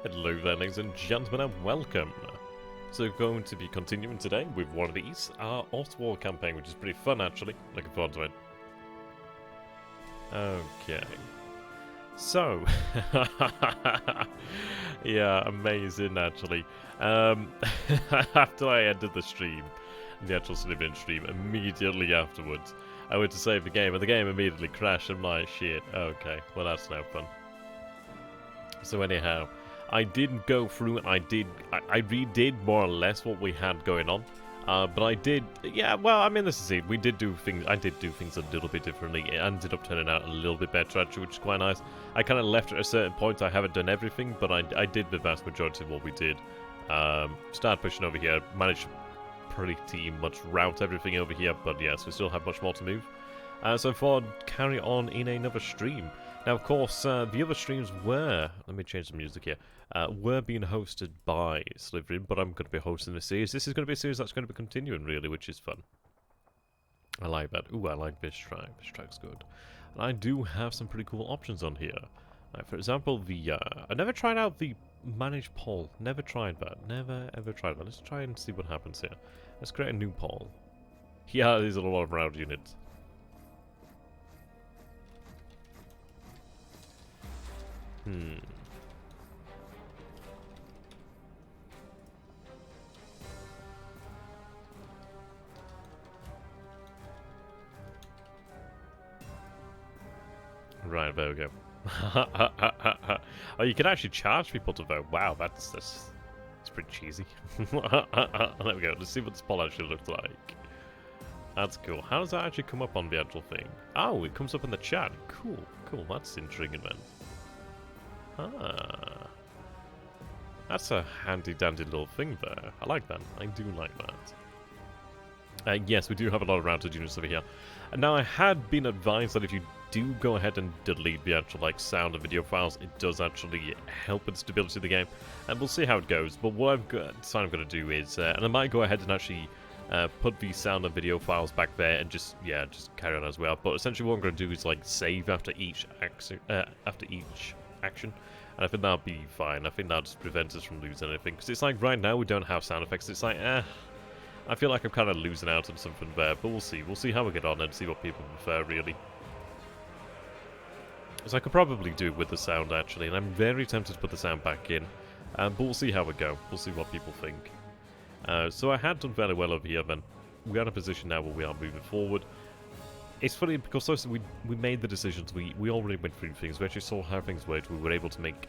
Hello there, ladies and gentlemen, and welcome. So we're going to be continuing today with one of these, our Ost-War campaign, which is pretty fun actually. Looking forward to it. Okay. So, yeah, amazing actually. After I ended the stream, the actual Slibbin stream, immediately afterwards, I went to save the game, and the game immediately crashed. I'm like, shit, okay, well that's no fun. So anyhow, I did go through and I redid more or less what we had going on. But I did, yeah, well, I mean, this is it. I did do things a little bit differently. It ended up turning out a little bit better, actually, which is quite nice. I kind of left at a certain point. I haven't done everything, but I did the vast majority of what we did. Started pushing over here, managed to pretty much route everything over here, but yes, we still have much more to move. So I thought I'd carry on in another stream. Now, of course, the other streams were, let me change the music here, were being hosted by Slytherin, but I'm going to be hosting this series. This is going to be a series that's going to be continuing, really, which is fun. I like that. Ooh, I like this track. This track's good. And I do have some pretty cool options on here. Like, for example, the, I never tried out the manage poll. Never tried that. Never, ever tried that. Let's try and see what happens here. Let's create a new poll. Yeah, there's a lot of round units. Right, there we go. Oh, you can actually charge people to vote. Wow, that's pretty cheesy. There we go. Let's see what this poll actually looks like. That's cool. How does that actually come up on the actual thing? Oh, it comes up in the chat. Cool, cool. That's intriguing, man. Ah. That's a handy-dandy little thing there. I like that. I do like that. Yes, we do have a lot of rounded units over here. And now, I had been advised that if you do go ahead and delete the actual sound and video files, it does actually help with the stability of the game. And we'll see how it goes. But what I'm going to do is, and I might go ahead and actually put the sound and video files back there and just carry on as well. But essentially, what I'm going to do is save after each action. And I think that'll be fine. I think that'll just prevent us from losing anything. Because it's right now we don't have sound effects. It's I feel like I'm kind of losing out on something there. But we'll see. We'll see how we get on and see what people prefer, really. So I could probably do it with the sound, actually. And I'm very tempted to put the sound back in. But we'll see how we go. We'll see what people think. So I had done fairly well over here, then. We're in a position now where we are moving forward. It's funny because we made the decisions, we already went through things, we actually saw how things worked, we were able to make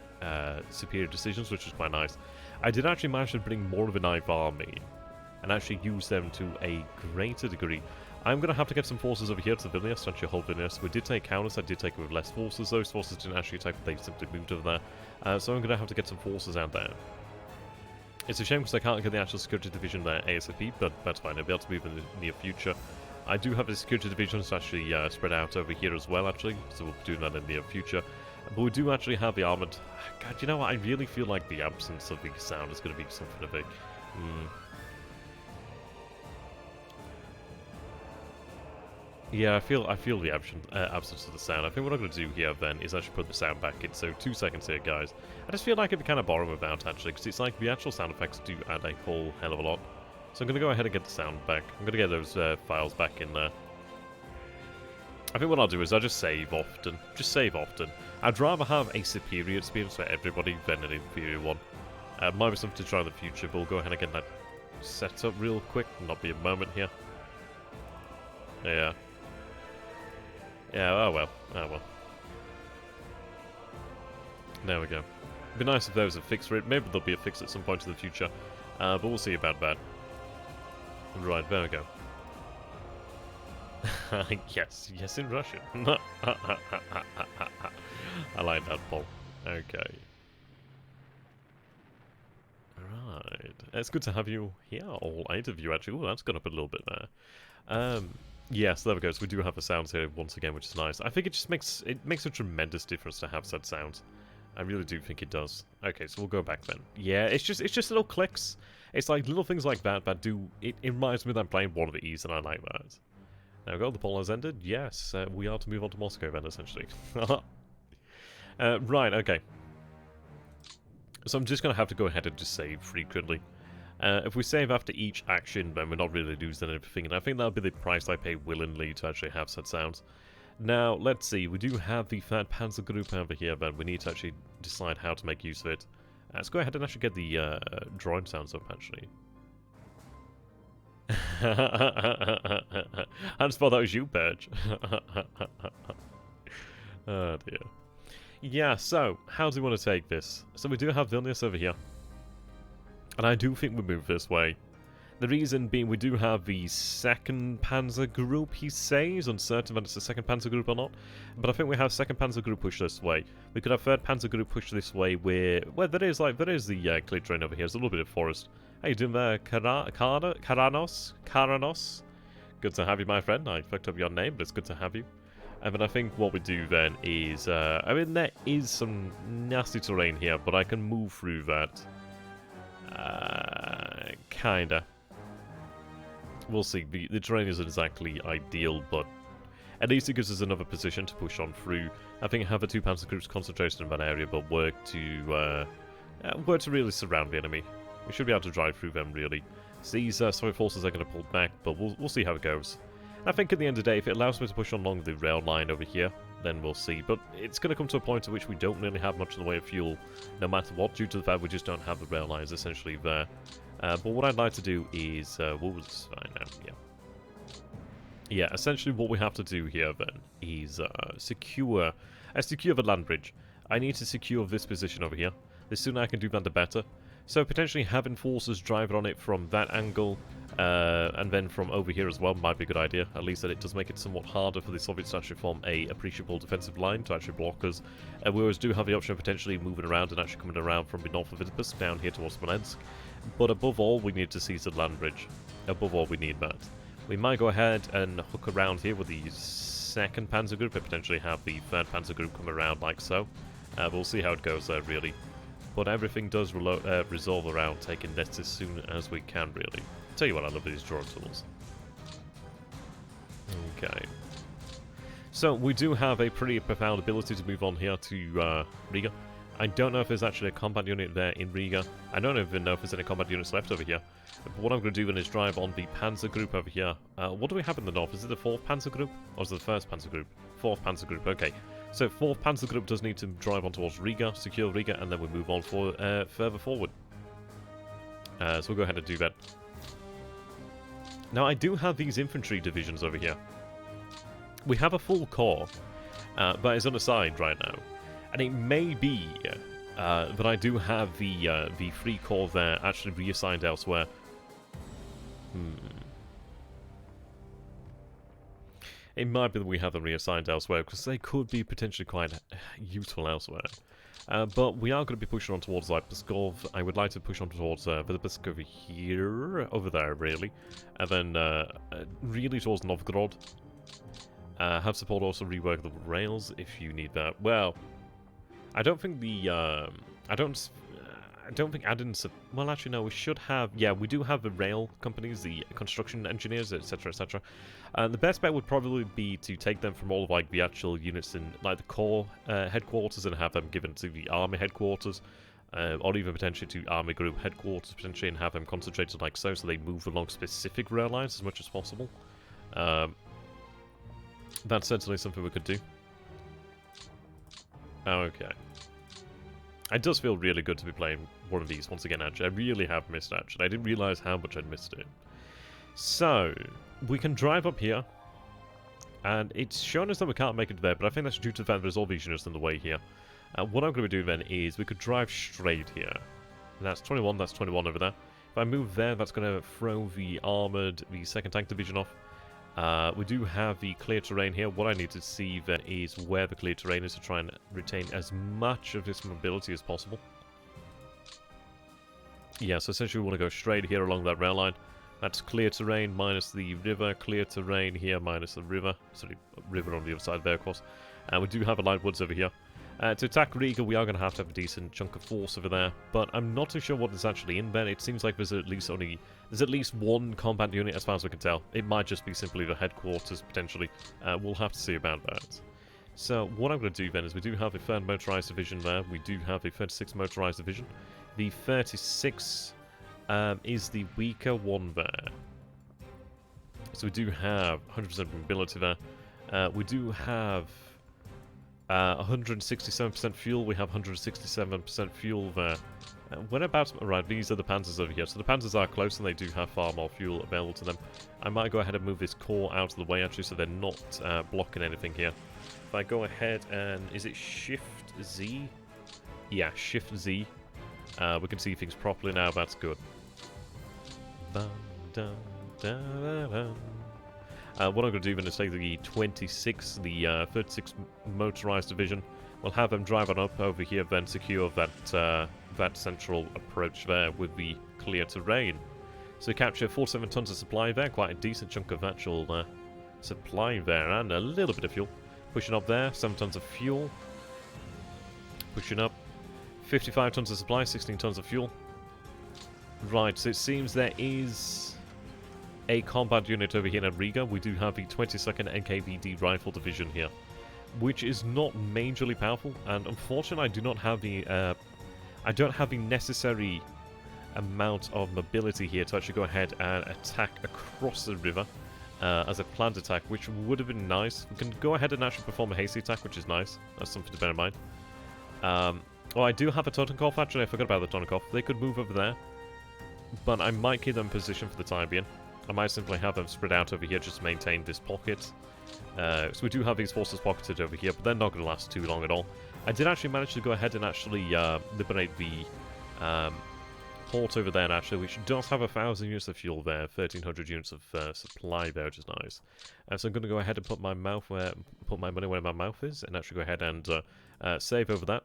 superior decisions, which was quite nice. I did actually manage to bring more of a knife army, and actually use them to a greater degree. I'm going to have to get some forces over here to the Vilnius, actually hold Vilnius. We did take Kaunas, I did take it with less forces, those forces didn't actually attack, they simply moved over there. So I'm going to have to get some forces out there. It's a shame because I can't get the actual security division there ASAP, but that's fine, I'll be able to move in the near future. I do have the security divisions actually spread out over here as well, actually, so we'll be doing that in the near future. But we do actually have the armoured. God, you know what? I really feel like the absence of the sound is going to be something of a. Yeah, I feel the absence of the sound. I think what I'm going to do here then is actually put the sound back in. So 2 seconds here, guys. I just feel like it'd be kind of boring without actually, because it's the actual sound effects do add a whole hell of a lot. So I'm going to go ahead and get the sound back. I'm going to get those files back in there. I think what I'll do is I'll just save often. Just save often. I'd rather have a superior experience for everybody than an inferior one. Might be something to try in the future, but we'll go ahead and get that set up real quick. Not be a moment here. Yeah. Yeah, oh well. Oh well. There we go. It'd be nice if there was a fix for it. Maybe there'll be a fix at some point in the future. But we'll see about that. Right, there we go. Yes, yes in Russian. I like that, Paul. Okay. Right. It's good to have you here, all 8 of you, actually. Oh, that's gone up a little bit there. Yes, there we go. So we do have the sounds here once again, which is nice. I think it just makes a tremendous difference to have said sounds. I really do think it does. Okay, so we'll go back then. Yeah, it's just little clicks. It's little things like that do. It reminds me that I'm playing one of the E's, and I like that. There we go. The poll has ended. Yes, we are to move on to Moscow then, essentially. Right. Okay. So I'm just going to have to go ahead and just save frequently. If we save after each action, then we're not really losing anything, and I think that'll be the price I pay willingly to actually have such sounds. Now, let's see, we do have the third Panzer group over here, but we need to actually decide how to make use of it. Let's go ahead and actually get the drone sounds up, actually. I just thought that was you, Purge. Oh dear. Yeah, so, how do we want to take this? So we do have Vilnius over here. And I do think we move this way. The reason being we do have the second Panzer group, he says. Uncertain whether it's the second Panzer group or not. But I think we have second Panzer group push this way. We could have third Panzer group push this way where there is the clear terrain over here. There's a little bit of forest. How you doing there, Karanos? Good to have you, my friend. I fucked up your name, but it's good to have you. And then I think what we do then is, I mean, there is some nasty terrain here, but I can move through that. Kinda. We'll see. The terrain isn't exactly ideal, but at least it gives us another position to push on through. I think have the two Panzer groups concentrated in that area, but work to really surround the enemy. We should be able to drive through them, really. So these Soviet forces are going to pull back, but we'll see how it goes. I think at the end of the day, if it allows me to push on along the rail line over here, then we'll see. But it's going to come to a point at which we don't really have much in the way of fuel, no matter what, due to the fact we just don't have the rail lines essentially there. But what I'd like to do is, what was fine now? Yeah, essentially what we have to do here then is secure the land bridge. I need to secure this position over here. The sooner I can do that, the better. So potentially having forces drive on it from that angle, and then from over here as well might be a good idea. At least that it does make it somewhat harder for the Soviets to actually form a appreciable defensive line to actually block us. We always do have the option of potentially moving around and actually coming around from the north of Vitebsk down here towards Smolensk. But above all, we need to seize the land bridge. Above all, we need that. We might go ahead and hook around here with the second Panzer group and potentially have the third Panzer group come around like so. We'll see how it goes there, really. But everything does resolve around taking this as soon as we can, really. Tell you what, I love these drawing tools. Okay. So, we do have a pretty profound ability to move on here to Riga. I don't know if there's actually a combat unit there in Riga. I don't even know if there's any combat units left over here. But what I'm going to do then is drive on the Panzer group over here. What do we have in the north? Is it the 4th Panzer group? Or is it the 1st Panzer group? 4th Panzer group, okay. So 4th Panzer group does need to drive on towards Riga, secure Riga, and then we move on further forward. So we'll go ahead and do that. Now I do have these infantry divisions over here. We have a full corps, but it's unassigned right now. And it may be that I do have the free corps there actually reassigned elsewhere. It might be that we have them reassigned elsewhere, because they could be potentially quite useful elsewhere. But we are going to be pushing on towards Pskov. I would like to push on towards Vitebsk over here, over there really, and then really towards Novgorod. Have support also rework the rails if you need that. Well, I don't think the I don't think adding... Well, actually, no, we should have... Yeah, we do have the rail companies, the construction engineers, etc., etc. The best bet would probably be to take them from all of, like, the actual units in, like, the core headquarters and have them given to the army headquarters, or even potentially to army group headquarters, potentially, and have them concentrated like so they move along specific rail lines as much as possible. That's certainly something we could do. Okay. It does feel really good to be playing one of these once again, actually. I really have missed it, actually. I didn't realise how much I'd missed it. So, we can drive up here. And it's shown us that we can't make it there, but I think that's due to the fact there's all these units in the way here. What I'm going to be doing then is we could drive straight here. And that's 21 over there. If I move there, that's going to throw the armoured, the 2nd Tank Division off. We do have the clear terrain here. What I need to see then is where the clear terrain is to try and retain as much of this mobility as possible. Yeah, so essentially we want to go straight here along that rail line. That's clear terrain minus the river, clear terrain here minus the river. Sorry, river on the other side there, of course. And we do have a line of woods over here. To attack Riga, we are going to have a decent chunk of force over there, but I'm not too sure what is actually in there. It seems like there's at least one combat unit as far as we can tell. It might just be simply the headquarters, potentially. We'll have to see about that. So what I'm going to do then is we do have a 3rd Motorized Division there. We do have a 36th Motorized Division. The 36 is the weaker one there. So we do have 100% mobility there. We do have 167% fuel. We have 167% fuel there. Whereabouts? Right, these are the Panzers over here. So the Panzers are close and they do have far more fuel available to them. I might go ahead and move this core out of the way actually so they're not blocking anything here. If I go ahead and... is it Shift Z? Yeah, Shift Z. We can see things properly now. That's good. What I'm going to do then is take the 26, the 36 motorized division. We'll have them drive on up over here, then secure that that central approach there with the clear terrain. So we capture 47 tons of supply there, quite a decent chunk of actual supply there, and a little bit of fuel. Pushing up there, 7 tons of fuel. Pushing up, 55 tons of supply, 16 tons of fuel. Right, so it seems there is a combat unit over here in Riga. We do have the 22nd NKVD Rifle Division here, which is not majorly powerful, and unfortunately I do not have the necessary amount of mobility here to actually go ahead and attack across the river as a planned attack, which would have been nice. We can go ahead and actually perform a hasty attack, which is nice. That's something to bear in mind. Oh, I do have a Totenkopf, actually. I forgot about the Totenkopf. They could move over there, but I might keep them in position for the time being. I might simply have them spread out over here just to maintain this pocket. So we do have these forces pocketed over here, but they're not going to last too long at all. I did actually manage to go ahead and actually liberate the port over there, actually, which does have 1,000 units of fuel there, 1,300 units of supply there, which is nice. So I'm going to go ahead and put my money where my mouth is, and actually go ahead and save over that,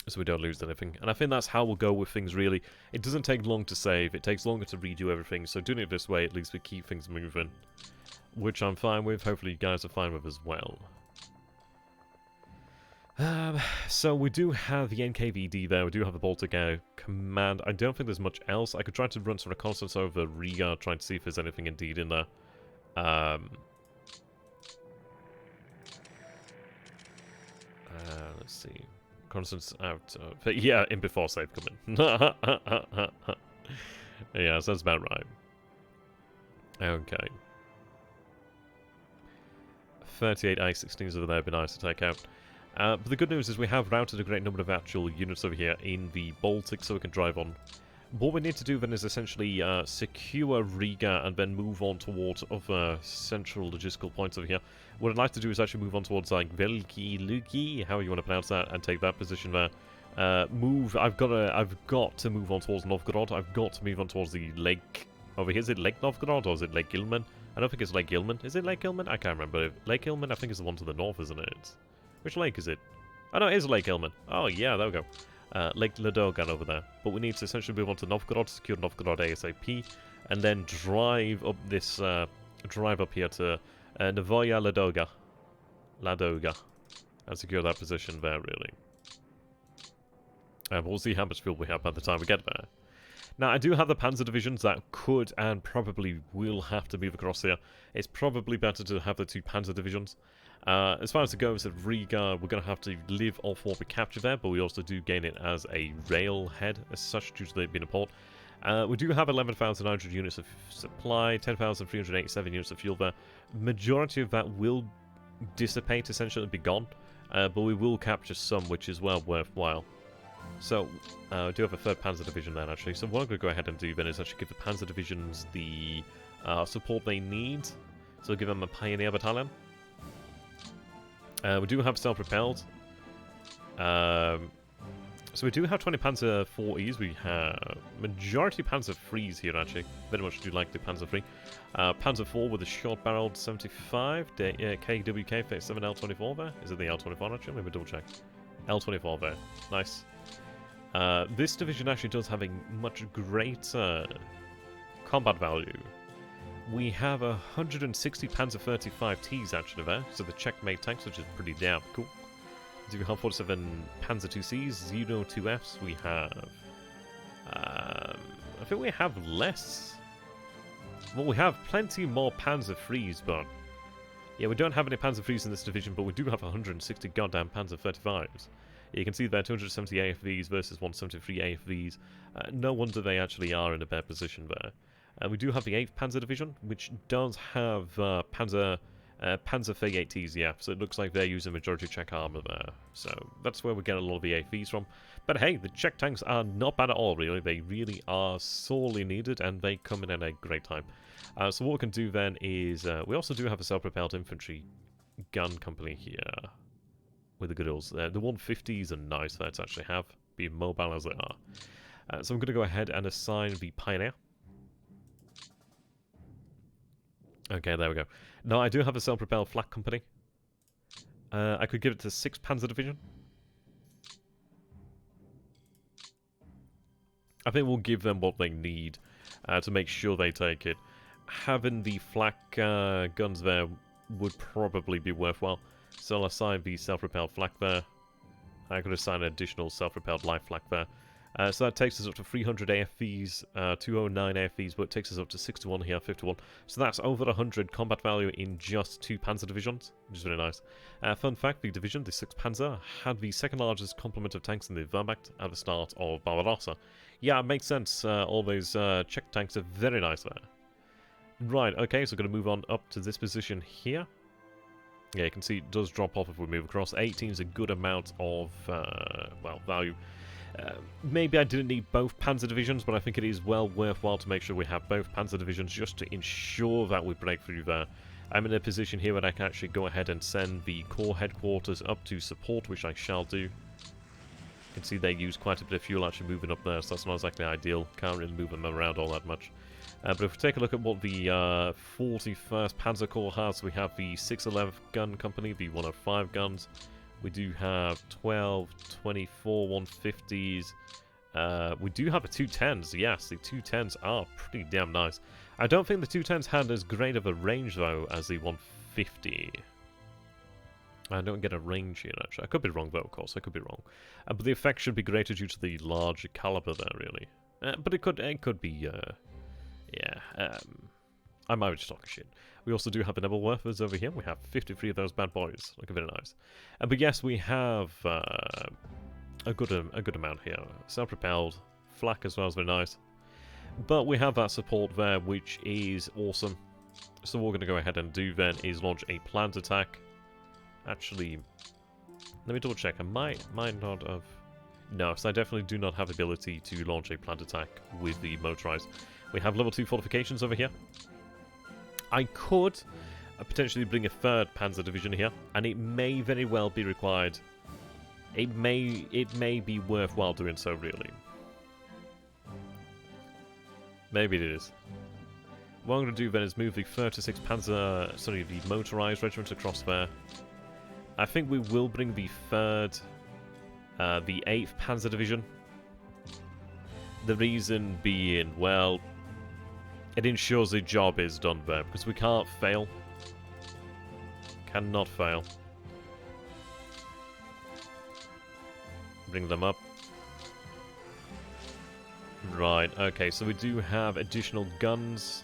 so we don't lose anything. And I think that's how we'll go with things, really. It doesn't take long to save, it takes longer to redo everything, so doing it this way, at least we keep things moving, which I'm fine with. Hopefully you guys are fine with as well. So we do have the NKVD there, we do have the Baltic Air Command. I don't think there's much else. I could try to run some reconnaissance over Riga, trying to see if there's anything indeed in there. Let's see. Reconnaissance out. Yeah, in before save coming. Yeah, so that's about right. Okay. 38 I-16s over there would be nice to take out. But the good news is we have routed a great number of actual units over here in the Baltic, so we can drive on. What we need to do then is essentially secure Riga and then move on towards other central logistical points over here. What I'd like to do is actually move on towards like Veliki, how you want to pronounce that, and take that position there. I've got to move on towards Novgorod. I've got to move on towards the lake over here. Is it Lake Novgorod or is it Lake Ilmen? I don't think it's Lake Ilmen. Is it Lake Ilmen? I can't remember. Lake Ilmen, I think, is the one to the north, isn't it? Which lake is it? Oh no, it is Lake Ilmen. Oh yeah, there we go. Lake Ladogan over there. But we need to essentially move on to Novgorod, secure Novgorod ASAP, and then drive up this, drive up here to Novoya Ladoga, and secure that position there, really. But we'll see how much fuel we have by the time we get there. Now, I do have the Panzer divisions that could and probably will have to move across here. It's probably better to have the 2 Panzer divisions. As far as it goes at Riga, we're going to have to live off what we capture there, but we also do gain it as a railhead as such, due to it being a port. We do have 11,900 units of supply, 10,387 units of fuel there. Majority of that will dissipate, essentially, and be gone, but we will capture some, which is well worthwhile. So, I do have a 3rd Panzer Division then, actually. So what I'm going to go ahead and do then is actually give the Panzer Divisions the support they need. So give them a Pioneer Battalion. We do have self-propelled. So we do have 20 Panzer 4Es. We have majority Panzer 3s here, actually. Very much do like the Panzer 3. Panzer 4 with a short-barreled 75. KWK 37 L24 there. Is it the L24 actually? Let me double check. L24 there. Nice. This division actually does have a much greater combat value. We have 160 Panzer 35Ts actually there, so the checkmate tanks, which is pretty damn cool. Do we have 47 Panzer 2Cs, 02Fs? We have... I think we have less. Well, we have plenty more Panzer 3s, but... Yeah, we don't have any Panzer 3s in this division, but we do have 160 goddamn Panzer 35s. You can see there 270 AFVs versus 173 AFVs. No wonder they actually are in a better position there. We do have the 8th Panzer Division, which does have Panzer Fig 8Ts, yeah, so it looks like they're using majority Czech armor there. So that's where we get a lot of the AFVs from. But hey, the Czech tanks are not bad at all, really. They really are sorely needed, and they come in at a great time. So what we can do then is, we also do have a self-propelled infantry gun company here with the good old. The 150s are nice there to actually have, being mobile as they are. So I'm going to go ahead and assign the Pioneer. Okay, there we go. Now, I do have a self-propelled flak company. I could give it to 6th Panzer Division. I think we'll give them what they need to make sure they take it. Having the flak guns there would probably be worthwhile. So I'll assign the self-propelled flak there. I could assign an additional self-propelled light flak there. So that takes us up to 300 AFVs, 209 AFVs, but it takes us up to 61 here, 51. So that's over 100 combat value in just 2 Panzer divisions, which is really nice. Fun fact, the division, the 6th Panzer, had the 2nd largest complement of tanks in the Wehrmacht at the start of Barbarossa. Yeah, it makes sense. All those Czech tanks are very nice there. Right, okay, so we're going to move on up to this position here. Yeah, you can see it does drop off if we move across. 18 is a good amount of, well, value. Maybe I didn't need both Panzer divisions, but I think it is well worthwhile to make sure we have both Panzer divisions just to ensure that we break through there. I'm in a position here where I can actually go ahead and send the Corps headquarters up to support, which I shall do. You can see they use quite a bit of fuel actually moving up there, so that's not exactly ideal. Can't really move them around all that much. But if we take a look at what the 41st Panzer Corps has, we have the 611th Gun Company, the 105 guns. We do have 12, 24, 150s. We do have the 210s. Yes, the 210s are pretty damn nice. I don't think the 210s had as great of a range, though, as the 150. I don't get a range here, actually. I could be wrong, though, of course. I could be wrong. But the effect should be greater due to the larger caliber there, really. But it could be, yeah. I might be just talking shit. We also do have the Nebelwerfers over here. We have 53 of those bad boys. Looking very nice. But yes, we have a good amount here. Self-propelled, flak as well is very nice. But we have that support there, which is awesome. So what we're going to go ahead and do then is launch a planned attack. Actually, let me double check. I might not have... No, so I definitely do not have the ability to launch a planned attack with the motorized. We have level 2 fortifications over here. I could potentially bring a 3rd Panzer Division here, and it may very well be required. It may be worthwhile doing so, really. Maybe it is. What I'm going to do then is move the 36th Panzer, sorry, the motorized regiment across there. I think we will bring the 3rd, the 8th Panzer Division. The reason being, well, it ensures the job is done there, because we can't fail. Cannot fail. Bring them up. Right, okay, so we do have additional guns.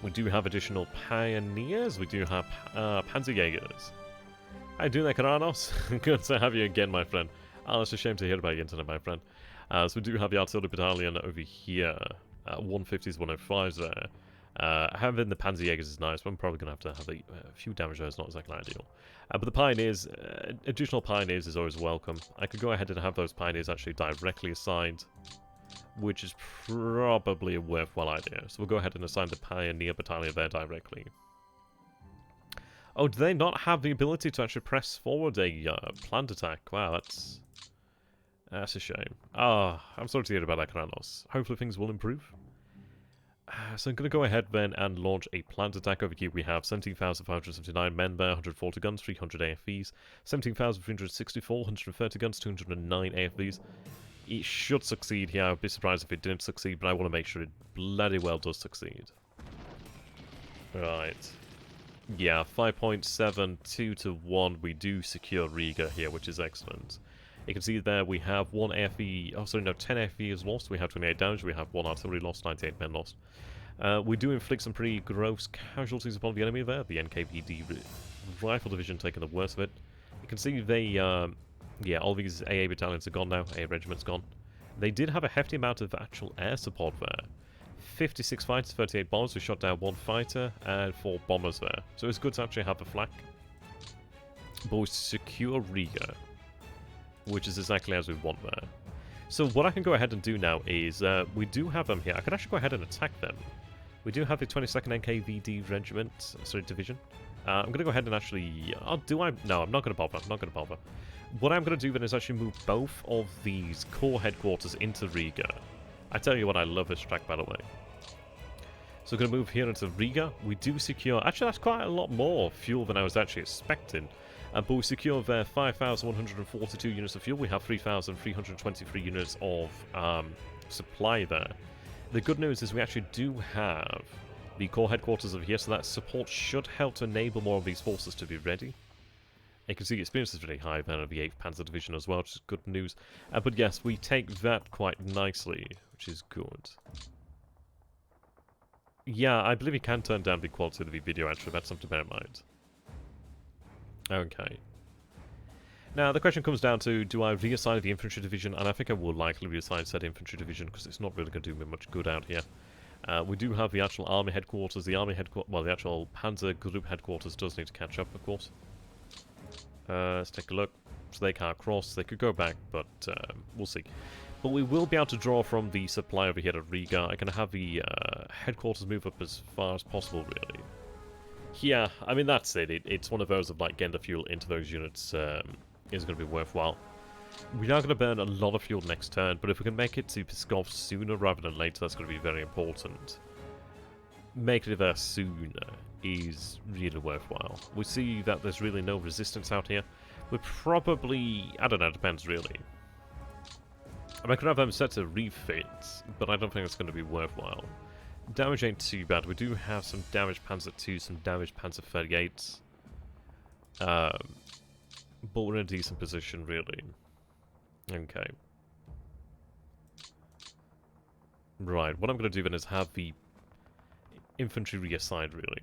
We do have additional pioneers. We do have Panzerjägers. How you doing there, Karanos? Good to have you again, my friend. Oh, it's a shame to hear about your internet, my friend. So we do have the artillery battalion over here. 150s, 105s there. Having the Panzerjägers is nice, but I'm probably going to have a few damage there. It's not exactly ideal. But the Pioneers, additional Pioneers is always welcome. I could go ahead and have those Pioneers actually directly assigned, which is probably a worthwhile idea. So we'll go ahead and assign the Pioneer Battalion there directly. Oh, do they not have the ability to actually press forward a planned attack? Wow, that's a shame. Ah, I'm sorry to hear about that, Kranos. Hopefully things will improve. So I'm going to go ahead then and launch a planned attack over here. We have 17,579 men there, 140 guns, 300 AFVs, 17,364, 130 guns, 209 AFVs. It should succeed here. I'd be surprised if it didn't succeed, but I want to make sure it bloody well does succeed. Right. Yeah, 5.72 to 1. We do secure Riga here, which is excellent. You can see there we have 1 AFV, oh sorry, no, 10 AFV is lost, we have 28 damage, we have 1 artillery lost, 98 men lost. We do inflict some pretty gross casualties upon the enemy there, the NKVD Rifle Division taking the worst of it. You can see they Yeah, all these AA battalions are gone now. AA regiment's gone. They did have a hefty amount of actual air support there. 56 fighters, 38 bombers. We shot down 1 fighter and 4 bombers there. So it's good to actually have a flak. But we secure Riga, which is exactly as we want there. So what I can go ahead and do now is, we do have them here. I can actually go ahead and attack them. We do have the 22nd NKVD regiment, sorry, division. I'm going to go ahead and actually... No, I'm not going to bother. I'm not going to bother. What I'm going to do then is actually move both of these core headquarters into Riga. I tell you what, I love this track, by the way. So I'm going to move here into Riga. We do secure... Actually, that's quite a lot more fuel than I was actually expecting. But we secure there 5,142 units of fuel. We have 3,323 units of supply there. The good news is we actually do have the core headquarters over here, so that support should help to enable more of these forces to be ready. You can see the experience is really high then of the 8th Panzer Division as well, which is good news. But yes, we take that quite nicely, which is good. Yeah, I believe you can turn down the quality of the video, actually. That's something to bear in mind. Okay. Now, the question comes down to, do I reassign the infantry division? And I think I will likely reassign said infantry division, because it's not really going to do me much good out here. We do have the actual army headquarters. The army headquarters, well, the actual Panzer group headquarters does need to catch up, of course. Let's take a look. So they can't cross. They could go back, but we'll see. But we will be able to draw from the supply over here at Riga. I can have the headquarters move up as far as possible, really. Yeah, I mean, that's it. It's one of those of, like, getting the fuel into those units is going to be worthwhile. We are going to burn a lot of fuel next turn, but if we can make it to Pskov sooner rather than later, that's going to be very important. Making it there sooner is really worthwhile. We see that there's really no resistance out here. We're probably... I don't know, it depends, really. I could have them set to refit, but I don't think it's going to be worthwhile. Damage ain't too bad. We do have some damaged Panzer II, some damaged Panzer 38s. But we're in a decent position, really. Okay. Right, what I'm going to do then is have the infantry reassigned, really.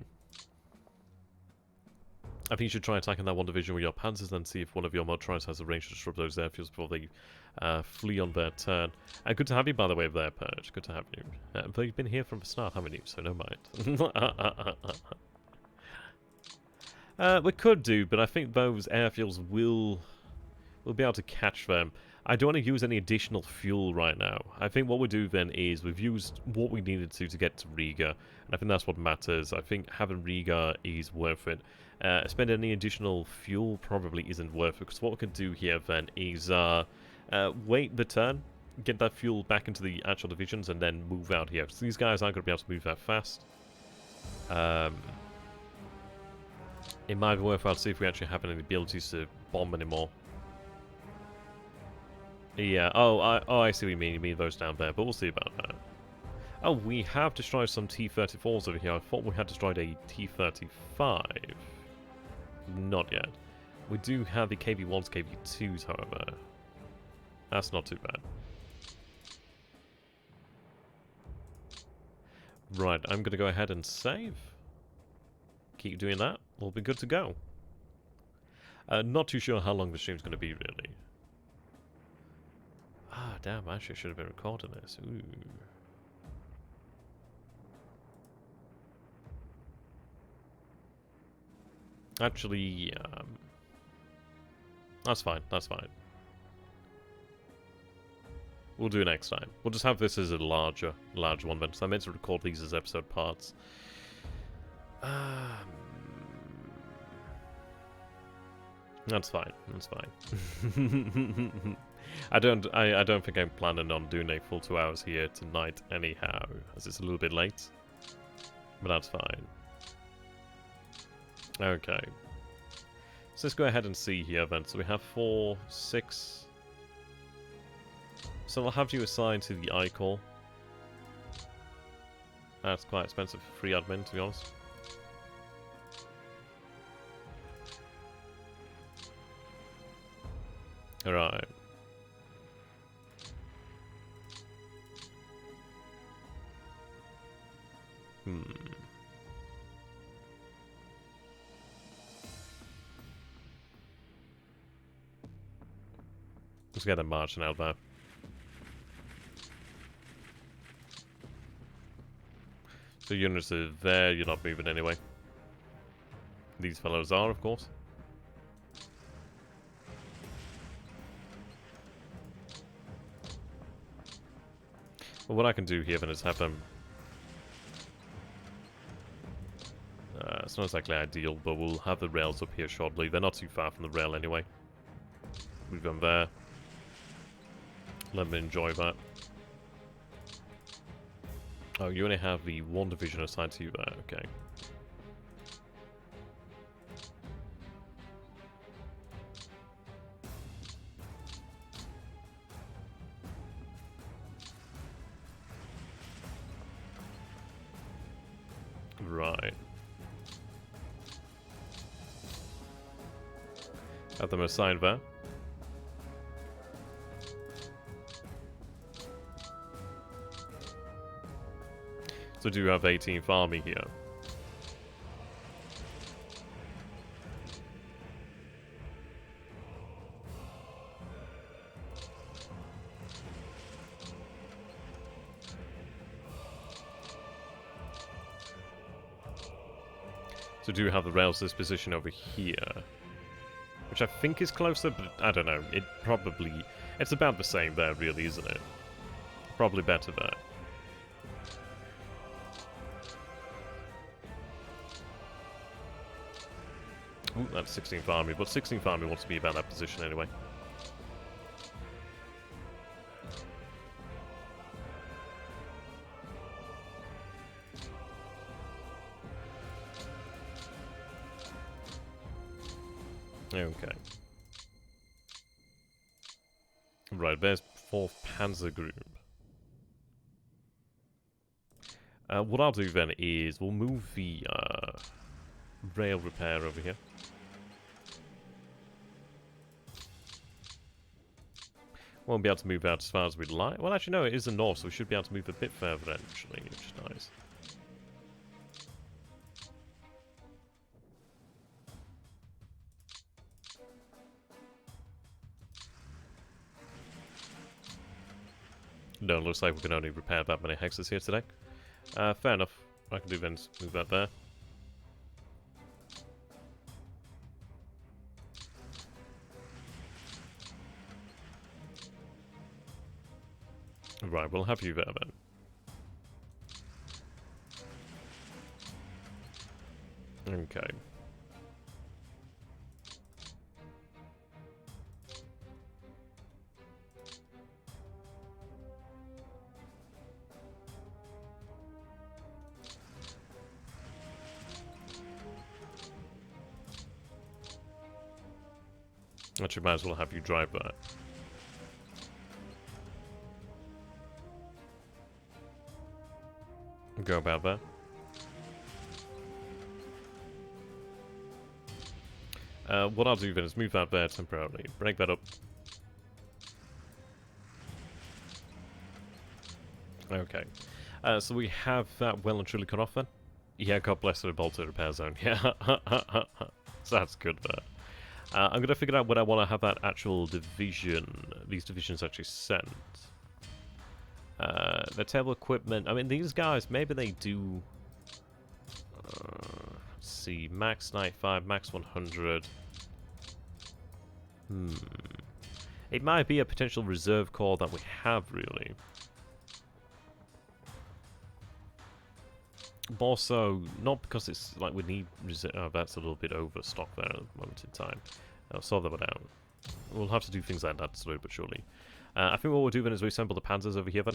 I think you should try attacking that one division with your panzers, then see if one of your motorized has a range to disrupt those airfields before they flee on their turn. Good to have you, by the way, there, Purge. Good to have you. But you've been here from the start, haven't you? So no mind. We could do, but I think those airfields will be able to catch them. I don't want to use any additional fuel right now. I think what we do then is we've used what we needed to get to Riga, and I think that's what matters. I think having Riga is worth it. Spending any additional fuel probably isn't worth it, because what we can do here then is wait the turn, get that fuel back into the actual divisions, and then move out here. So these guys aren't going to be able to move that fast. It might be worthwhile to see if we actually have any abilities to bomb anymore. Yeah, I see what you mean. You mean those down there, but we'll see about that. Oh, we have destroyed some T-34s over here. I thought we had destroyed a T-35. Not yet. We do have the KV-1s, KV-2s, however. That's not too bad. Right, I'm going to go ahead and save. Keep doing that. We'll be good to go. Not too sure how long the stream's going to be, really. Ah, damn, I actually should have been recording this. Ooh. Actually, that's fine, that's fine. We'll do it next time. We'll just have this as a large one then, so I meant to record these as episode parts. That's fine, that's fine. I don't think I'm planning on doing a full 2 hours here tonight anyhow, as it's a little bit late. But that's fine. Okay. So let's go ahead and see here then. So we have 4, 6. So I'll have you assigned to the I-Corps. That's quite expensive for free admin, to be honest. Alright. Let's get them marching out there. So units are there, you're not moving anyway. These fellows are, of course. Well, what I can do here then is have them... it's not exactly ideal, but we'll have the rails up here shortly. They're not too far from the rail anyway. Move them there. Let them enjoy that. Oh, you only have the one division assigned to you there, okay. Right. Have them assigned there. So do you have 18th Army here? So do you have the rails this position over here? Which I think is closer, but I don't know. It probably... It's about the same there, really, isn't it? Probably better there. Ooh, that's 16th Army, but 16th Army wants to be about that position anyway. Okay. Right, there's 4th Panzer Group. What I'll do then is we'll move the rail repair over here. Won't be able to move out as far as we'd like. Well, actually, no, it is the north, so we should be able to move a bit further, actually, which is nice. No, it looks like we can only repair that many hexes here today. Fair enough. What I can do then is move that there. Right, we'll have you there then. Okay. Actually, might as well have you drive that. Go about that. What I'll do then is move that there temporarily. Break that up. Okay. So we have that well and truly cut off then? Yeah, God bless the bolted repair zone. Yeah. So that's good there. I'm going to figure out when I want to have that actual division, these divisions actually sent. The table equipment, I mean, these guys, maybe they do... let's see, max 95, max 100. It might be a potential reserve corps that we have, really. More so, not because it's like we need reserve... Oh, that's a little bit overstock there at the moment in time. I'll sort that out. We'll have to do things like that slowly but surely. I think what we'll do then is we assemble the panzers over here then.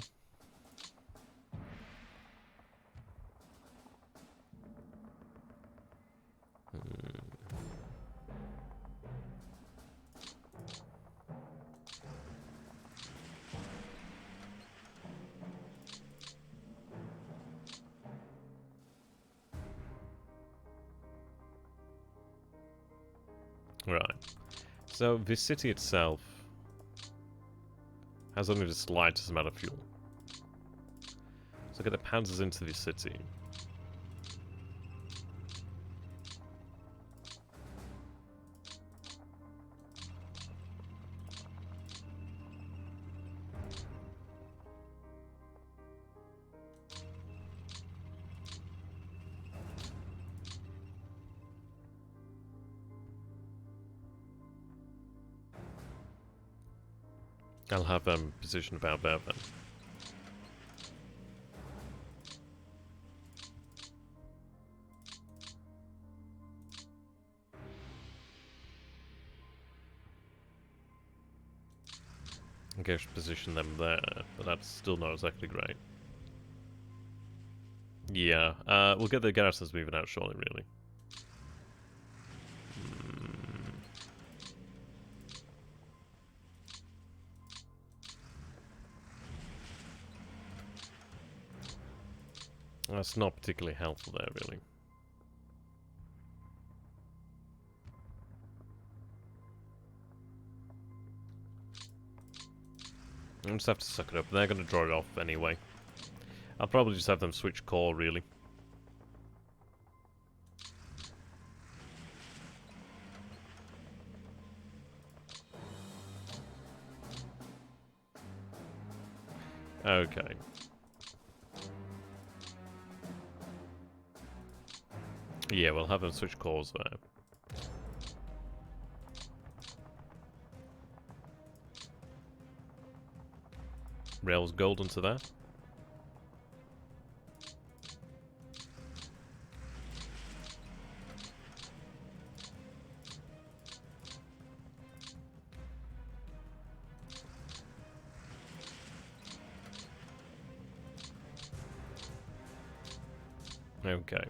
Right. So the city itself has only the slightest amount of fuel. So get the panzers into the city. I'll have them positioned about there then. I guess position them there, but that's still not exactly great. Yeah, we'll get the garrisons moving out shortly, really. That's not particularly helpful there, really. I'll just have to suck it up. They're going to draw it off anyway. I'll probably just have them switch core, really. Okay. Yeah, we'll have them switch cores there. Rails golden to that. Okay.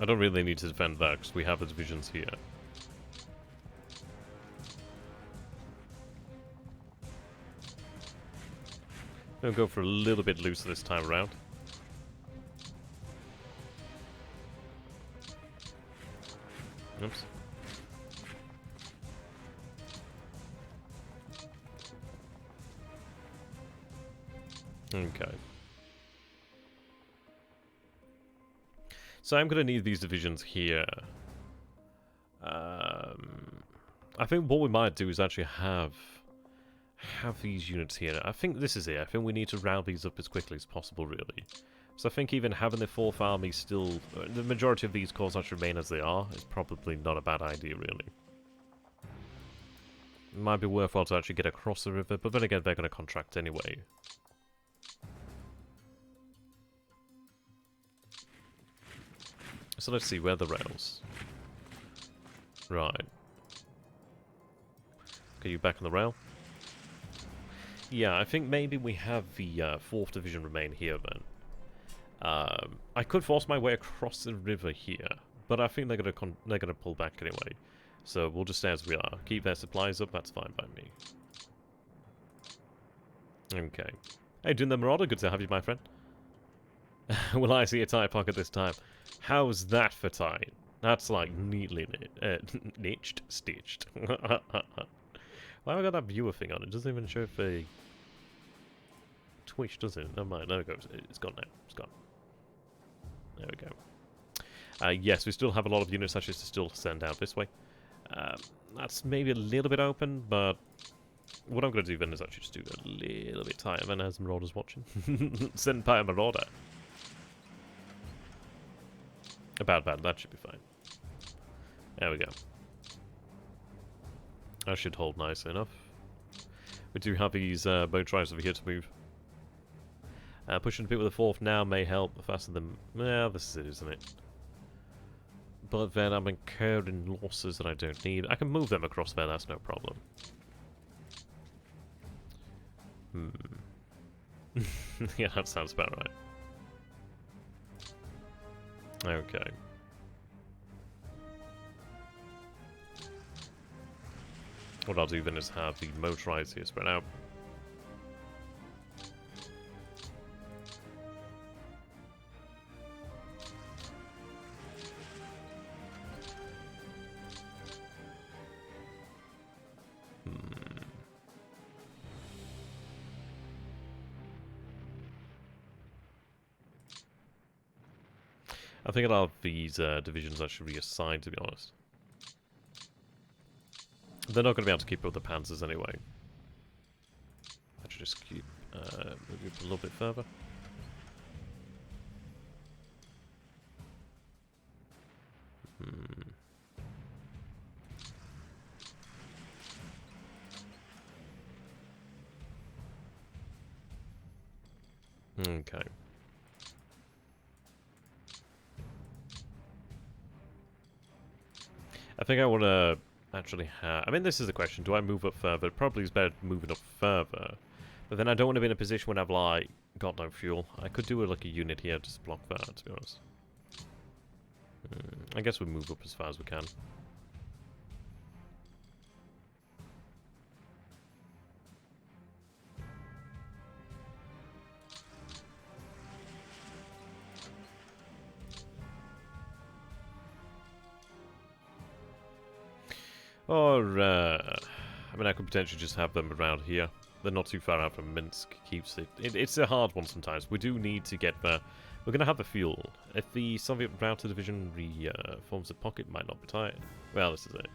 I don't really need to defend that because we have the divisions here. We'll go for a little bit looser this time around. Oops. Okay. So I'm going to need these divisions here. I think what we might do is actually have these units here. I think this is it. I think we need to round these up as quickly as possible, really. So I think even having the 4th army still... the majority of these cores actually remain as they are is probably not a bad idea, really. It might be worthwhile to actually get across the river, but then again, they're going to contract anyway. So let's see, where are the rails? Right. Okay, you back on the rail? Yeah, I think maybe we have the 4th Division remain here then. I could force my way across the river here, but I think they're gonna pull back anyway. So we'll just stay as we are. Keep their supplies up, that's fine by me. Okay. Hey, doing the Marauder, good to have you, my friend. Will I see a tie pocket this time? How's that for tying? That's like neatly niched, stitched. Why have I got that viewer thing on? It doesn't even show if a Twitch, does it? Never mind. There it goes. It's gone now. It's gone. There we go. Yes, we still have a lot of units actually to still send out this way. That's maybe a little bit open, but what I'm going to do then is actually just do a little bit tighter than as Marauders watching. Send by a Marauder. Bad, that should be fine. There we go. That should hold nicely enough. We do have these boat drives over here to move. Pushing a bit with the 4th now may help faster than... Well, this is it, isn't it? But then I'm incurring losses that I don't need. I can move them across there, that's no problem. Yeah, that sounds about right. Okay. What I'll do then is have the motorized here spread out. I think I'll have these divisions actually reassigned, to be honest. They're not going to be able to keep up with the panzers anyway. I should just keep moving a little bit further. Okay. I think I want to actually have... I mean, this is the question. Do I move up further? It probably is better moving up further. But then I don't want to be in a position when I've, like, got no fuel. I could do, like, a unit here to block that, to be honest. I guess we'll move up as far as we can. Or, I mean, I could potentially just have them around here. They're not too far out from Minsk. Keeps it. It's a hard one sometimes. We do need to get there. We're going to have the fuel. If the Soviet Router Division forms a pocket, might not be tight. Well, this is it.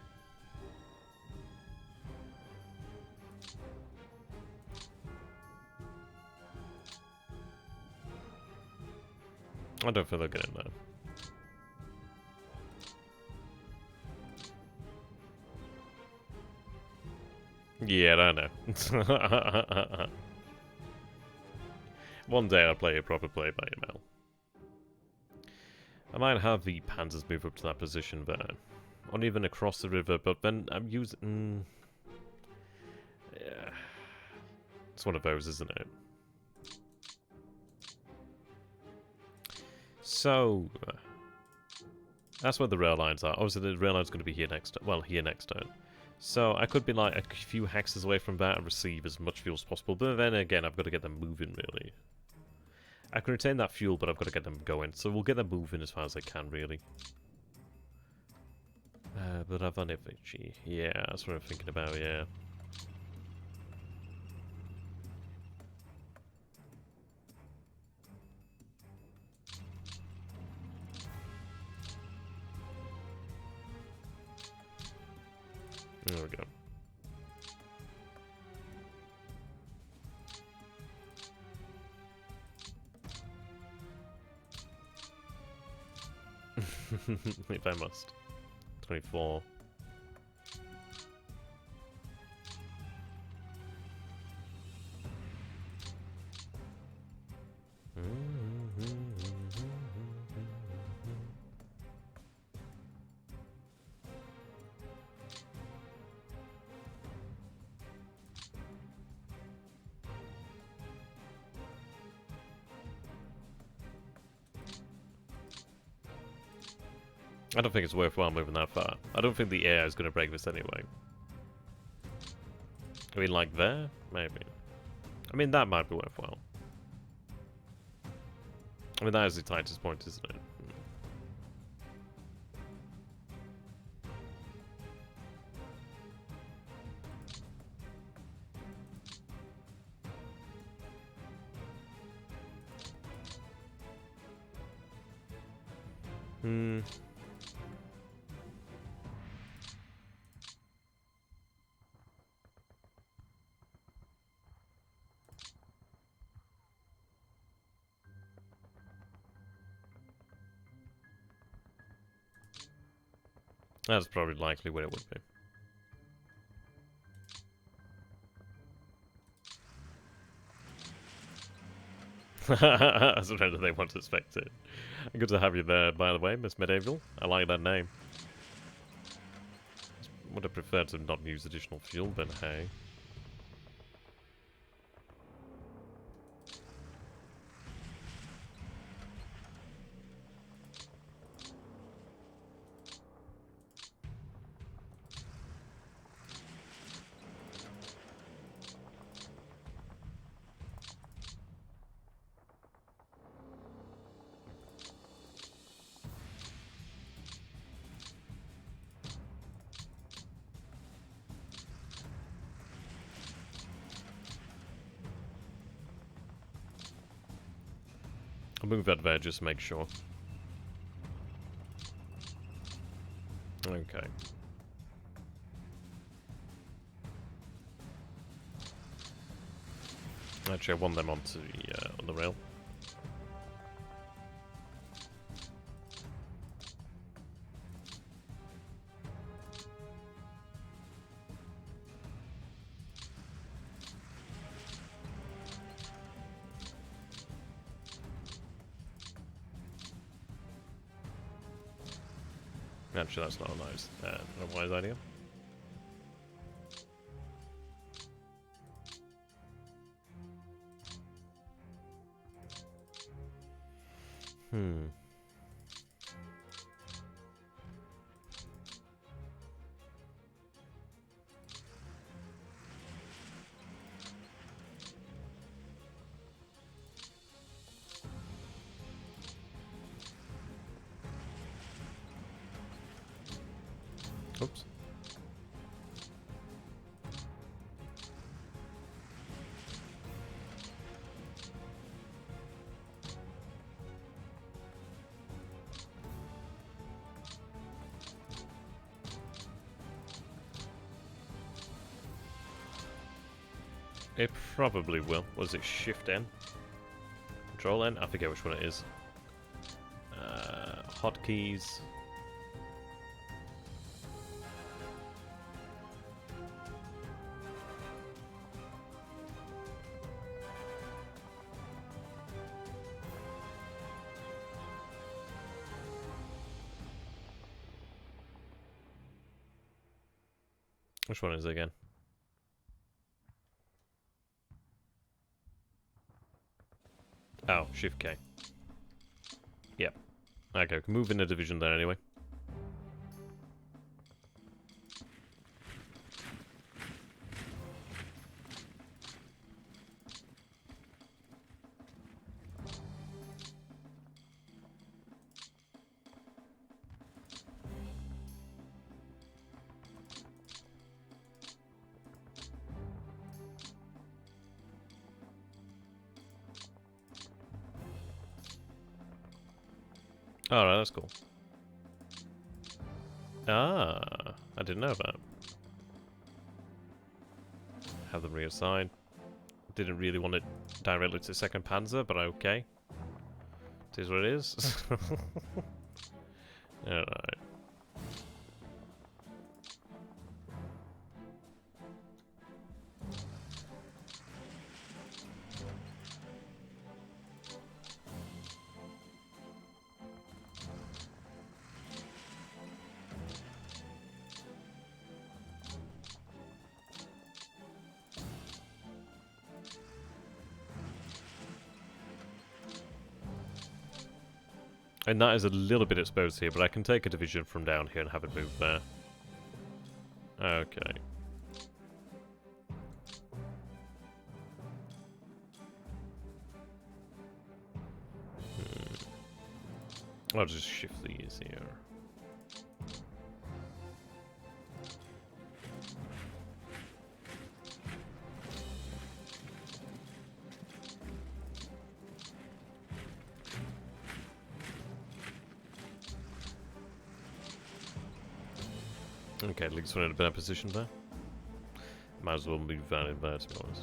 I don't feel they'll get in there. Yeah, I know. One day I'll play a proper play-by-mail. I might have the panzers move up to that position there. Or even across the river, but then I'm using... yeah. It's one of those, isn't it? So... that's where the rail lines are. Obviously the rail line's going to be here next... well, here next turn. So I could be like a few hexes away from that and receive as much fuel as possible, but then again I've got to get them moving really. I can retain that fuel, but I've got to get them going, so we'll get them moving as far as I can really. But I've done FHE. Yeah, that's what I'm thinking about, yeah. There we go. If I must. 24. I don't think it's worthwhile moving that far. I don't think the air is going to break this anyway. I mean, like there? Maybe. I mean, that might be worthwhile. I mean, that is the tightest point, isn't it? That's probably likely what it would be. As a friend, they want to expect it. Good to have you there, by the way, Miss Medieval. I like that name. Would have preferred to not use additional fuel, but hey. I'll move that there just to make sure. Okay. Actually, I want them onto the, on the rail. Actually, that's not a wise idea. Oops. It probably will. Was it Shift N? Control N? I forget which one it is. Hotkeys. Which one is it again? Oh, Shift K. Yep. Okay, we can move in a division there anyway. Alright, that's cool. Ah, I didn't know that. Have them reassigned. Didn't really want it directly to 2nd Panzer, but okay. It is what it is. Alright. And that is a little bit exposed here, but I can take a division from down here and have it move there. Okay. I'll just shift these here. Okay, at least we're in a better position there. Might as well be valid there, to be honest.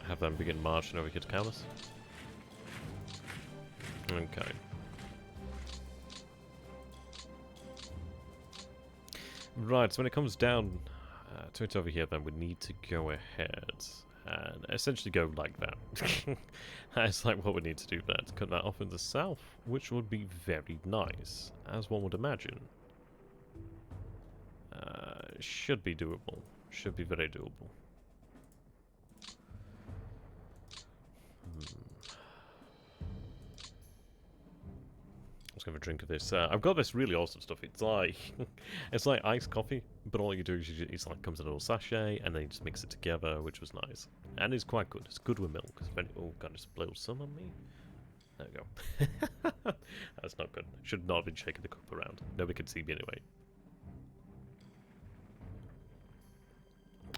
Have them begin marching over here to count us. Okay. Right, so when it comes down to it over here, then we need to go ahead and essentially go like that. That's like what we need to do there, to cut that off in the south, which would be very nice, as one would imagine. Should be doable. Should be very doable. Let's have a drink of this. I've got this really awesome stuff. It's like it's like iced coffee, but all you do is it's like comes in a little sachet, and then you just mix it together, which was nice, and it's quite good. It's good with milk. Oh god, it's spilled some on me. There we go. That's not good. Should not have been shaking the cup around. Nobody could see me anyway.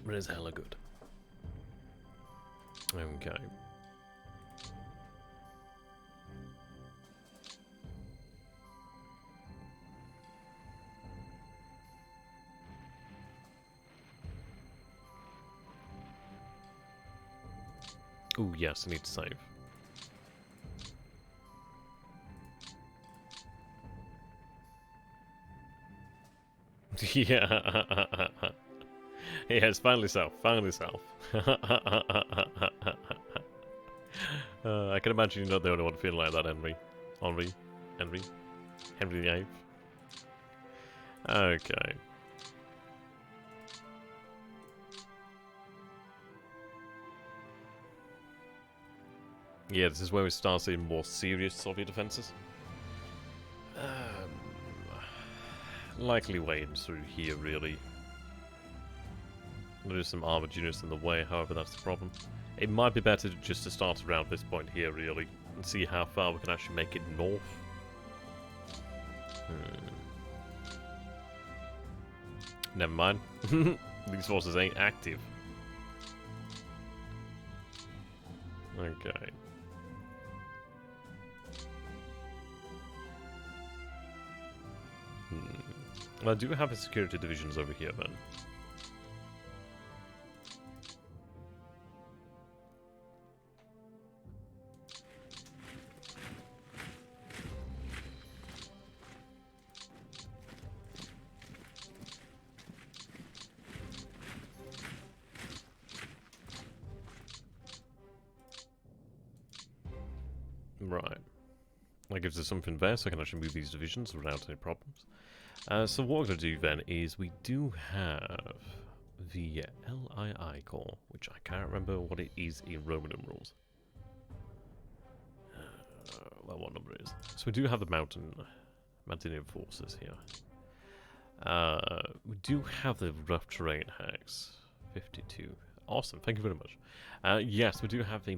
But it's hella good. Okay. Ooh, yes, I need to save. Yeah. Yes, finally self. Finally self. I can imagine you're not the only one feeling like that, Henry. Henry. Henry. Henry the Eighth. Okay. Yeah, this is where we start seeing more serious Soviet offences. Likely waiting through here, really. There's some armoured units in the way, however, that's the problem. It might be better just to start around this point here, really, and see how far we can actually make it north. Never mind. These forces ain't active. Okay. Well, I do have a security divisions over here, then. Right. That gives us something there, so I can actually move these divisions without any problems. So what we're going to do then is we do have the LII core, which I can't remember what it is in Roman numerals. Well, what number it is. So we do have the Mountaineer forces here. We do have the rough terrain hex. 52. Awesome, thank you very much. Yes, we do have the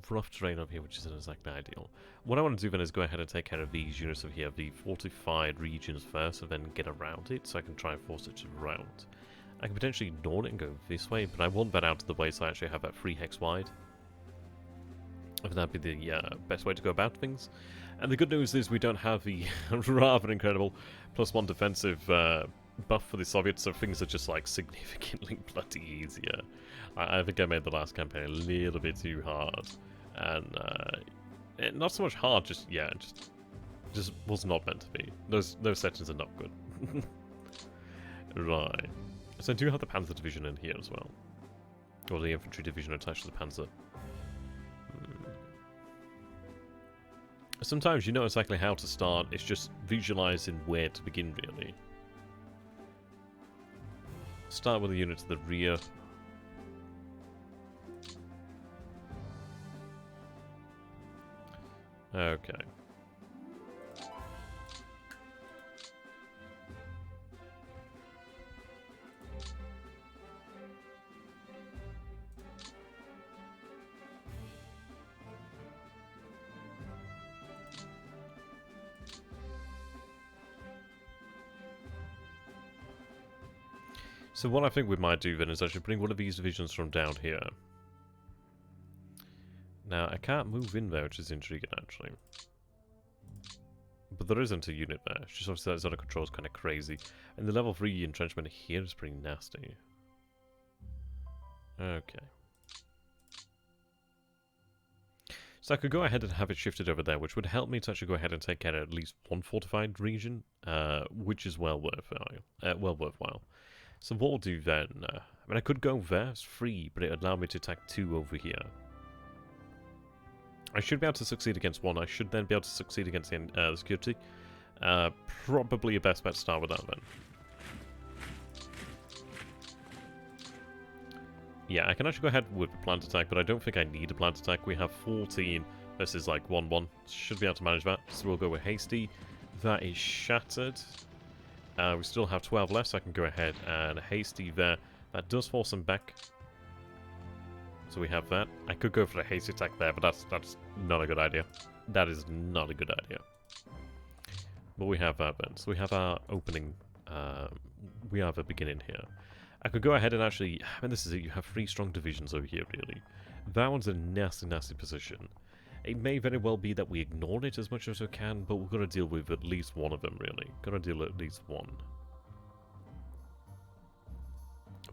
rough terrain up here, which isn't exactly ideal. What I want to do then is go ahead and take care of these units over here, the fortified regions first, and then get around it, so I can try and force it to route. I can potentially ignore it and go this way, but I want that out of the way so I actually have that 3 hex wide. I think that'd be the best way to go about things. And the good news is we don't have the rather incredible +1 defensive buff for the Soviets, so things are just like significantly bloody easier. I think I made the last campaign a little bit too hard, and not so much hard, just was not meant to be. Those settings are not good. Right. So I do have the Panzer division in here as well, or the infantry division attached to the Panzer. Sometimes you know exactly how to start. It's just visualizing where to begin, really. Start with the unit to the rear. Okay. So what I think we might do then is actually bring one of these divisions from down here. Now, I can't move in there, which is intriguing, actually. But there isn't a unit there. It's just obviously that zone of control is kind of crazy. And the level 3 entrenchment here is pretty nasty. Okay. So I could go ahead and have it shifted over there, which would help me to actually go ahead and take care of at least one fortified region, which is well worthwhile. So what we'll do then, I mean, I could go there, it's free, but it would allow me to attack 2 over here. I should be able to succeed against 1. I should then be able to succeed against the security. Probably a best bet to start with that then. Yeah, I can actually go ahead with a plant attack, but I don't think I need a plant attack. We have 14 versus like 1-1. Should be able to manage that. So we'll go with hasty. That is shattered. We still have 12 left, so I can go ahead and hasty there. That does force them back. So we have that. I could go for a hasty attack there, but that's not a good idea. That is not a good idea. But we have that then. So we have our opening. We have a beginning here. I could go ahead and actually... I mean, this is it. You have 3 strong divisions over here, really. That one's a nasty, nasty position. It may very well be that we ignore it as much as we can, but we're going to deal with at least one of them, really. Going to deal with at least one.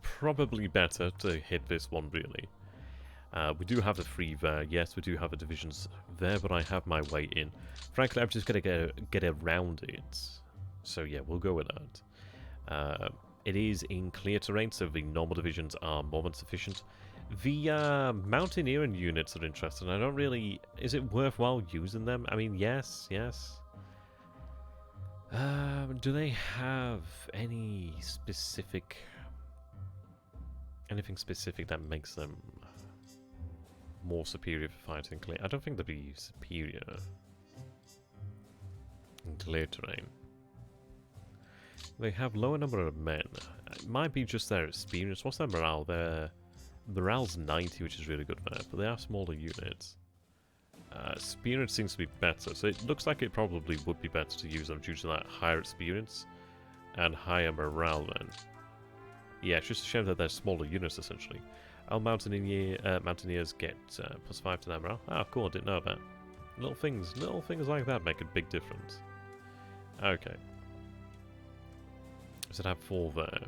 Probably better to hit this one, really. We do have the 3 there. Yes, we do have the divisions there, but I have my way in. Frankly, I'm just going to get around it. So yeah, we'll go with that. It is in clear terrain, so the normal divisions are more than sufficient. The mountaineering units are interesting. I don't really... Is it worthwhile using them? I mean, yes, yes. Do they have any specific... Anything specific that makes them more superior for fighting clear? I don't think they'd be superior in clear terrain. They have lower number of men. It might be just their experience. What's their morale? Their morale's 90, which is really good there, but they are smaller units. Experience seems to be better, so it looks like it probably would be better to use them due to that higher experience and higher morale then. Yeah, it's just a shame that they're smaller units essentially. Our mountaineers get +5 to their morale. Ah, cool, I didn't know that. Little things like that make a big difference. Okay. Does it have 4 there?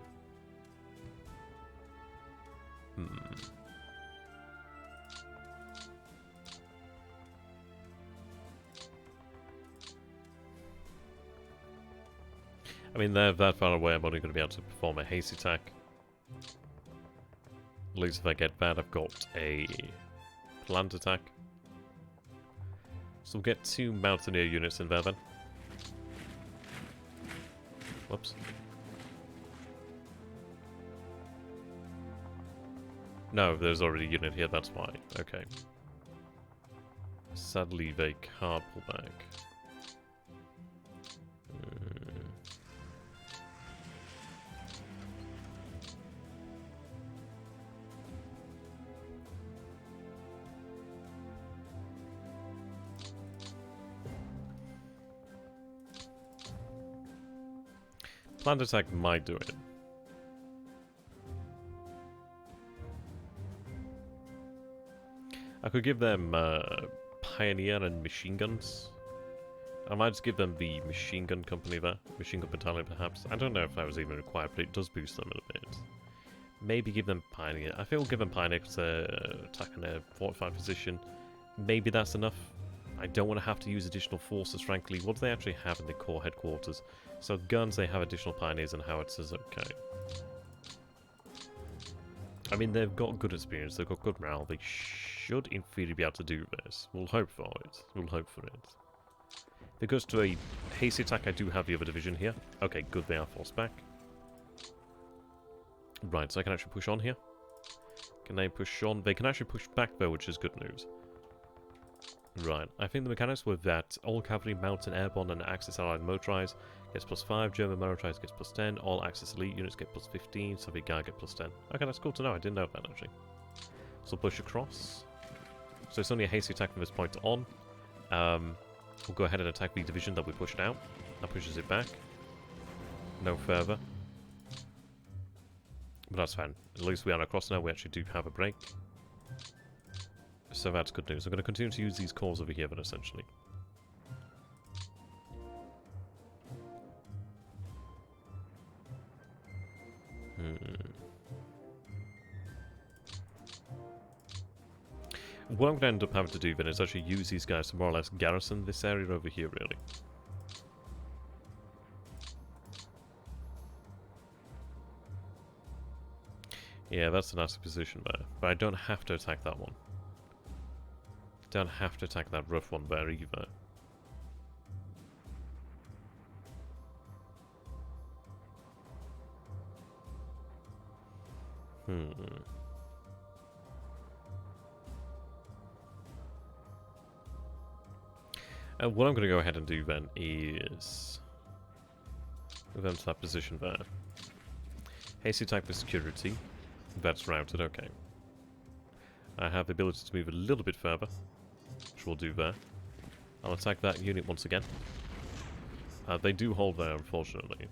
I mean, they're that far away, I'm only going to be able to perform a haste attack. At least if I get that, I've got a planned attack. So we'll get 2 mountaineer units in there then. Whoops. No, there's already a unit here, that's why. Okay. Sadly, they can't pull back. Planned attack might do it. I could give them Pioneer and machine guns. I might just give them the machine gun company there. Machine gun battalion perhaps. I don't know if that was even required, but it does boost them a bit. Maybe give them Pioneer. I think we'll give them Pioneer because they're attacking a fortified position. Maybe that's enough. I don't want to have to use additional forces, frankly. What do they actually have in the core headquarters? So guns, they have additional Pioneers and howitzers, okay. I mean, they've got good experience, they've got good morale. They should, in theory, be able to do this. We'll hope for it. We'll hope for it. If it goes to a hasty attack, I do have the other division here. Okay, good, they are forced back. Right, so I can actually push on here. Can they push on? They can actually push back, though, which is good news. Right, I think the mechanics were that all cavalry, mountain, airborne, and Axis allied motorized gets +5, German motorized gets +10, all Axis elite units get +15, Soviet Guard get +10. Okay, that's cool to know, I didn't know that actually. So push across. So it's only a hasty attack from this point on. We'll go ahead and attack the division that we pushed out. That pushes it back. No further. But that's fine. At least we are across now, we actually do have a break. So that's good news. I'm going to continue to use these cores over here, but essentially. What I'm going to end up having to do then is actually use these guys to more or less garrison this area over here, really. Yeah, that's a nasty position there. But I don't have to attack that one. Don't have to attack that rough one there either. What I'm going to go ahead and do then is move them to that position there. Hasty attack for security. That's routed, okay. I have the ability to move a little bit further, which we'll do there. I'll attack that unit once again. They do hold there, unfortunately.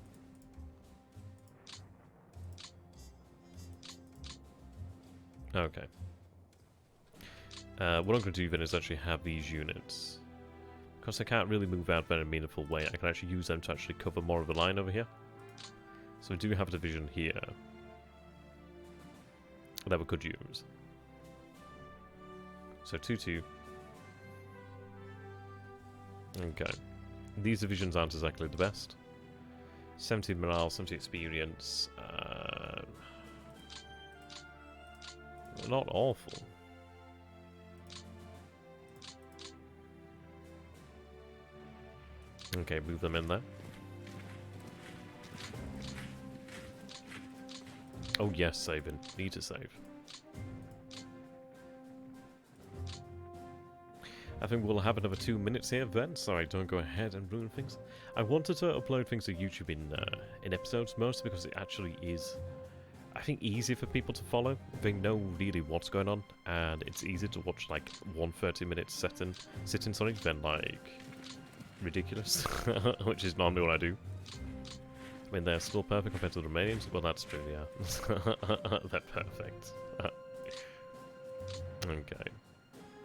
Okay. What I'm going to do then is actually have these units. Because I can't really move out in a meaningful way, I can actually use them to actually cover more of the line over here. So we do have a division here that we could use. So 2-2. Okay. These divisions aren't exactly the best. 70 morale, 70 experience. Not awful. Okay, move them in there. Oh yes, saving. Need to save. I think we'll have another 2 minutes here then, so I don't go ahead and ruin things. I wanted to upload things to YouTube in episodes, mostly because it actually is, I think, easy for people to follow. They know really what's going on, and it's easy to watch like 1 30-minute sitting, than like ridiculous, which is normally what I do. I mean, they're still perfect compared to the Romanians. Well, that's true, yeah. They're perfect. Okay.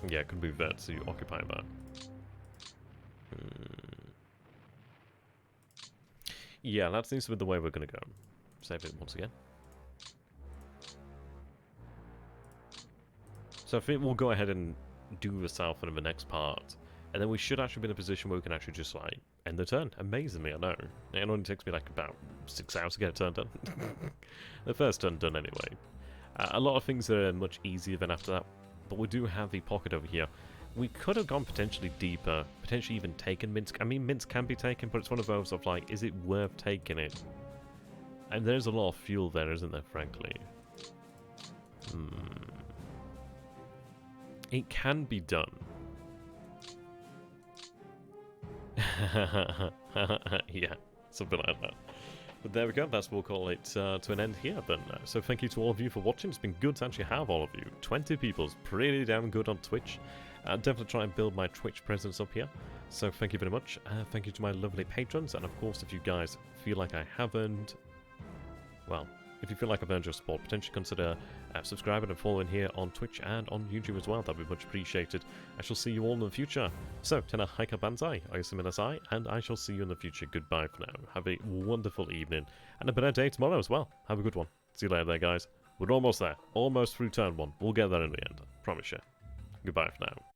Yeah, I could move that to occupy that. Yeah, that seems to be the way we're going to go. Save it once again. So I think we'll go ahead and do the south in the next part. And then we should actually be in a position where we can actually just, like, end the turn. Amazingly, I know. It only takes me, like, about 6 hours to get a turn done. The first turn done, anyway. A lot of things are much easier than after that. But we do have the pocket over here. We could have gone potentially deeper, potentially even taken Minsk. I mean, Minsk can be taken, but it's one of those of, like, is it worth taking it? And there's a lot of fuel there, isn't there, frankly? It can be done. Yeah, something like that. But there we go, that's what we'll call it to an end here then. So thank you to all of you for watching. It's been good to actually have all of you. 20 people's pretty damn good on Twitch. I'll definitely try and build my Twitch presence up here. So thank you very much. Thank you to my lovely patrons. And of course, if you guys feel like I haven't, well, if you feel like I've earned your support, potentially consider subscribing and following here on Twitch and on YouTube as well. That'd be much appreciated. I shall see you all in the future. So, tena haika banzai, ayusuminasai, and I shall see you in the future. Goodbye for now. Have a wonderful evening, and a better day tomorrow as well. Have a good one. See you later there, guys. We're almost there. Almost through turn 1. We'll get there in the end. Promise you. Goodbye for now.